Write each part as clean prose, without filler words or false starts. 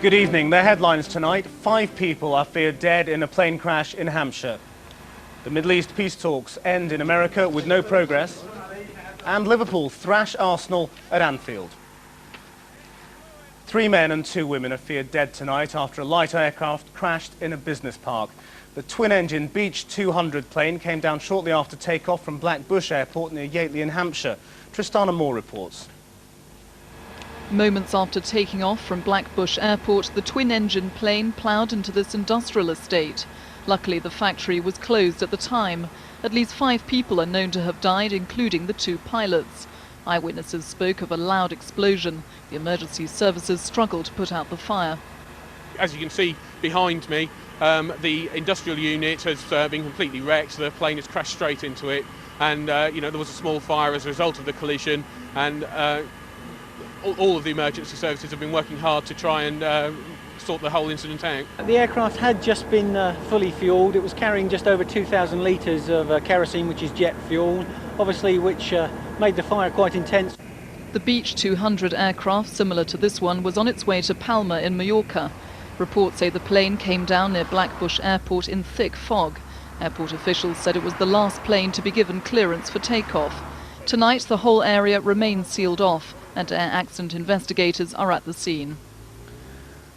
Good evening. The headlines tonight: 5 people are feared dead in a plane crash in Hampshire. The Middle East peace talks end in America with no progress. And Liverpool thrash Arsenal at Anfield. 3 men and 2 women are feared dead tonight after a light aircraft crashed in a business park. The twin-engine Beech 200 plane came down shortly after takeoff from Blackbush Airport near Yateley in Hampshire. Tristana Moore reports. Moments after taking off from Blackbush Airport, the twin-engine plane ploughed into this industrial estate. Luckily, the factory was closed at the time. At least 5 people are known to have died, including the 2 pilots. Eyewitnesses spoke of a loud explosion. The emergency services struggled to put out the fire. As you can see behind me, the industrial unit has been completely wrecked. The plane has crashed straight into it, and there was a small fire as a result of the collision, and all of the emergency services have been working hard to try and sort the whole incident out. The aircraft had just been fully fuelled. It was carrying just over 2,000 litres of kerosene, which is jet fuel, obviously, which made the fire quite intense. The Beech 200 aircraft, similar to this one, was on its way to Palma in Mallorca. Reports say the plane came down near Blackbush Airport in thick fog. Airport officials said it was the last plane to be given clearance for takeoff. Tonight, the whole area remains sealed off, and air accident investigators are at the scene.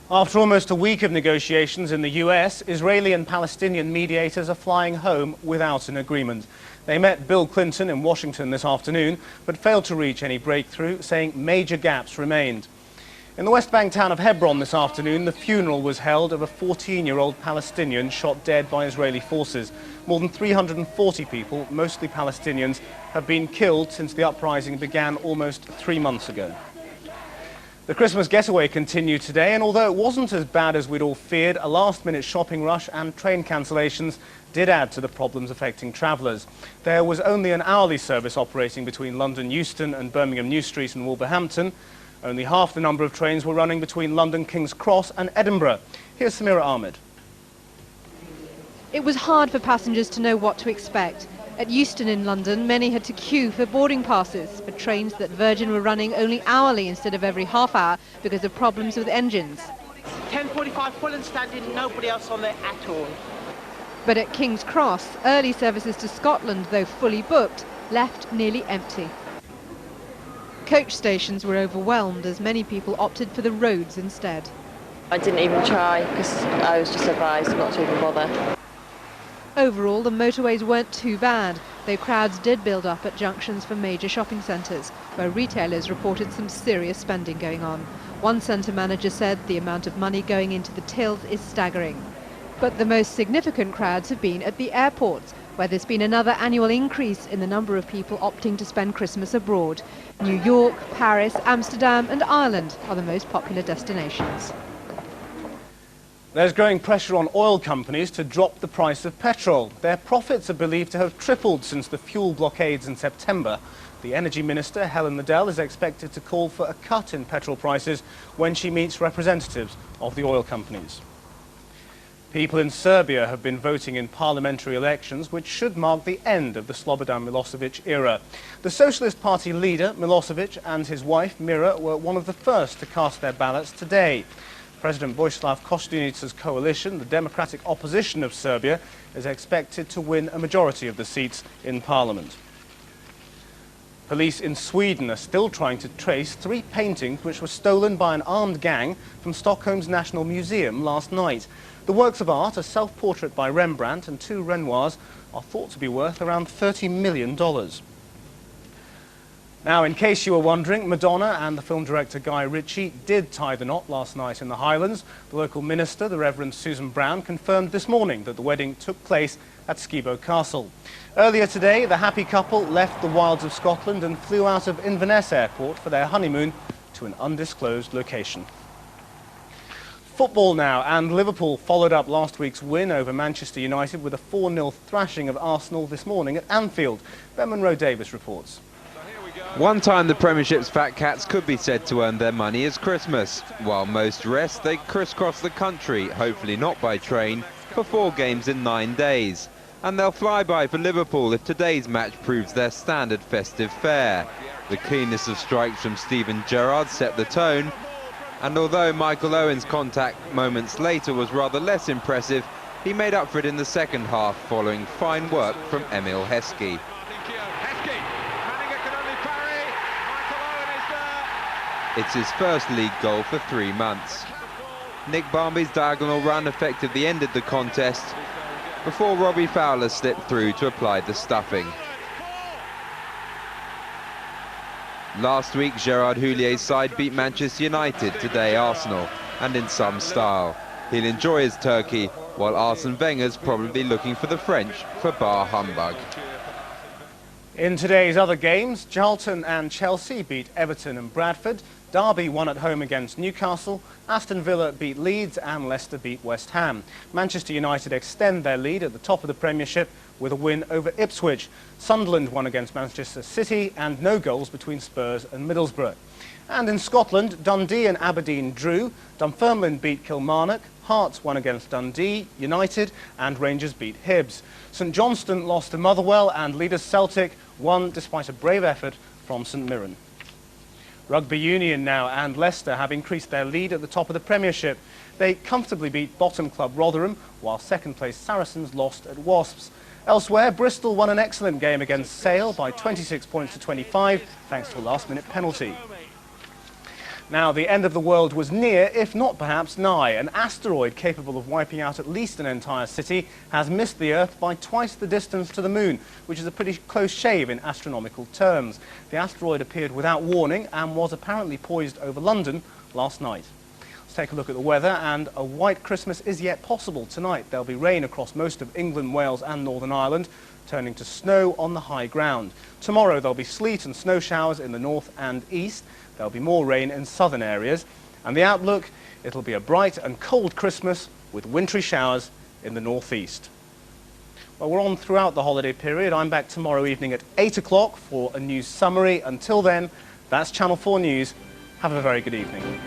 After almost a week of negotiations in the US, Israeli and Palestinian mediators are flying home without an agreement. They met Bill Clinton in Washington this afternoon, but failed to reach any breakthrough, saying major gaps remained. In the West Bank town of Hebron this afternoon, the funeral was held of a 14-year-old Palestinian shot dead by Israeli forces. More than 340 people, mostly Palestinians, have been killed since the uprising began almost 3 months ago. The Christmas getaway continued today, and although it wasn't as bad as we'd all feared, a last-minute shopping rush and train cancellations did add to the problems affecting travellers. There was only an hourly service operating between London Euston and Birmingham New Street and Wolverhampton. Only half the number of trains were running between London King's Cross and Edinburgh. Here's Samira Ahmed. It was hard for passengers to know what to expect. At Euston in London, many had to queue for boarding passes for trains that Virgin were running only hourly instead of every half hour because of problems with engines. 10:45 full and standing, nobody else on there at all. But at King's Cross, early services to Scotland, though fully booked, left nearly empty. Coach stations were overwhelmed as many people opted for the roads instead. I didn't even try because I was just advised not to even bother. Overall, the motorways weren't too bad, though crowds did build up at junctions for major shopping centres, where retailers reported some serious spending going on. One centre manager said the amount of money going into the tills is staggering. But the most significant crowds have been at the airports, where there's been another annual increase in the number of people opting to spend Christmas abroad. New York, Paris, Amsterdam and Ireland are the most popular destinations. There's growing pressure on oil companies to drop the price of petrol. Their profits are believed to have tripled since the fuel blockades in September. The Energy Minister, Helen Liddell, is expected to call for a cut in petrol prices when she meets representatives of the oil companies. People in Serbia have been voting in parliamentary elections, which should mark the end of the Slobodan Milosevic era. The Socialist Party leader, Milosevic, and his wife, Mira, were one of the first to cast their ballots today. President Vojislav Koštunica's coalition, the democratic opposition of Serbia, is expected to win a majority of the seats in parliament. Police in Sweden are still trying to trace 3 paintings which were stolen by an armed gang from Stockholm's National Museum last night. The works of art, a self-portrait by Rembrandt and 2 Renoirs, are thought to be worth around $30 million. Now, in case you were wondering, Madonna and the film director Guy Ritchie did tie the knot last night in the Highlands. The local minister, the Reverend Susan Brown, confirmed this morning that the wedding took place at Skibo Castle. Earlier today, the happy couple left the wilds of Scotland and flew out of Inverness Airport for their honeymoon to an undisclosed location. Football now, and Liverpool followed up last week's win over Manchester United with a 4-0 thrashing of Arsenal this morning at Anfield. Ben Monroe-Davis reports. One time the Premiership's Fat Cats could be said to earn their money is Christmas. While most rest, they crisscross the country, hopefully not by train, for 4 games in 9 days. And they'll fly by for Liverpool if today's match proves their standard festive fare. The cleanness of strikes from Steven Gerrard set the tone, And although Michael Owen's contact moments later was rather less impressive, he made up for it in the second half following fine work from Emil Heskey. It's his first league goal for 3 months. Nick Barmby's diagonal run effectively ended the contest before Robbie Fowler slipped through to apply the stuffing. Last week, Gerard Houlier's side beat Manchester United, today Arsenal, and in some style. He'll enjoy his turkey, while Arsene Wenger's probably looking for the French for bar humbug. In today's other games, Charlton and Chelsea beat Everton and Bradford. Derby won at home against Newcastle. Aston Villa beat Leeds and Leicester beat West Ham. Manchester United extend their lead at the top of the Premiership with a win over Ipswich. Sunderland won against Manchester City and no goals between Spurs and Middlesbrough. And in Scotland, Dundee and Aberdeen drew. Dunfermline beat Kilmarnock. Hearts won against Dundee United and Rangers beat Hibs. St Johnstone lost to Motherwell and leaders Celtic won despite a brave effort from St Mirren. Rugby Union now and Leicester have increased their lead at the top of the Premiership. They comfortably beat bottom club Rotherham, while second place Saracens lost at Wasps. Elsewhere, Bristol won an excellent game against Sale by 26 points to 25, thanks to a last-minute penalty. Now, the end of the world was near, if not perhaps nigh. An asteroid capable of wiping out at least an entire city has missed the Earth by twice the distance to the Moon, which is a pretty close shave in astronomical terms. The asteroid appeared without warning and was apparently poised over London last night. Let's take a look at the weather, and a white Christmas is yet possible tonight. There'll be rain across most of England, Wales and Northern Ireland, turning to snow on the high ground. Tomorrow there'll be sleet and snow showers in the north and east. There'll be more rain in southern areas. And the outlook, it'll be a bright and cold Christmas with wintry showers in the northeast. Well, we're on throughout the holiday period. I'm back tomorrow evening at 8 o'clock for a news summary. Until then, that's Channel 4 News. Have a very good evening.